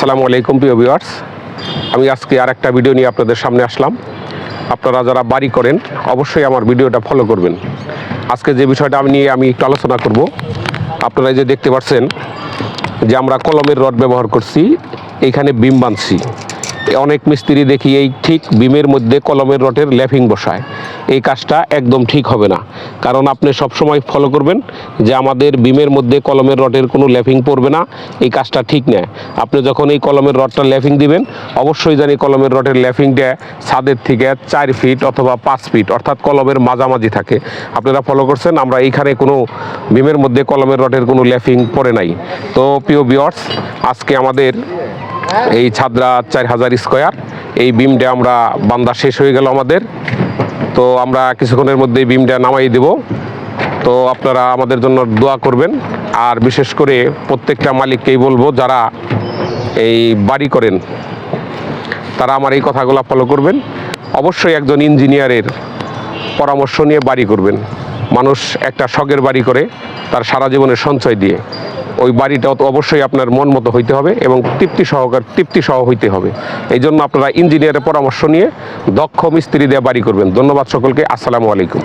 আসসালামু আলাইকুম প্রিয় ভিউয়ার্স, আমি আজকে আর একটা ভিডিও নিয়ে আপনাদের সামনে আসলাম। আপনারা যারা বাড়ি করেন অবশ্যই আমার ভিডিওটা ফলো করবেন। আজকে যে বিষয়টা আমি একটু আলোচনা করব, আপনারা যে দেখতে পাচ্ছেন যে আমরা কলমের রড ব্যবহার করছি, এইখানে বিম বাঁধছি। অনেক মিস্ত্রি দেখি এই ঠিক বিমের মধ্যে কলমের রডের ল্যাপিং বসায়। এই কাজটা একদম ঠিক হবে না, কারণ আপনি সবসময় ফলো করবেন যে আমাদের বিমের মধ্যে কলমের রডের কোনো ল্যাপিং পড়বে না। এই কাজটা ঠিক নয়। আপনি যখন এই কলমের রডটা ল্যাপিং দিবেন, অবশ্যই জানি কলমের রডের ল্যাপিংটা ছাদের থেকে 4 ফিট অথবা 5 ফিট অর্থাৎ কলমের মাঝামাঝি থাকে। আপনারা ফলো করছেন, আমরা এইখানে কোনো বিমের মধ্যে কলমের রডের কোনো ল্যাপিং পড়ে নাই। তো প্রিয় ভিউয়ার্স, আজকে আমাদের এই ছাদরা 4000 স্কোয়ার এই বিমটা আমরা বান্দা শেষ হয়ে গেল আমাদের। তো আমরা কিছুক্ষণের মধ্যে বিমটা নামাই দেব। তো আপনারা আমাদের জন্য দোয়া করবেন। আর বিশেষ করে প্রত্যেকটা মালিককেই বলবো, যারা এই বাড়ি করেন তারা আমার এই কথাগুলো ফলো করবেন। অবশ্যই একজন ইঞ্জিনিয়ারের পরামর্শ নিয়ে বাড়ি করবেন। মানুষ একটা শখের বাড়ি করে তার সারা জীবনের সঞ্চয় দিয়ে। ওই বাড়িটা অবশ্যই আপনার মন মতো হইতে হবে এবং তৃপ্তি সহ হইতে হবে। এই জন্য আপনারা ইঞ্জিনিয়ারের পরামর্শ নিয়ে দক্ষ মিস্ত্রি দিয়ে বাড়ি করবেন। ধন্যবাদ সকলকে। আসসালামু আলাইকুম।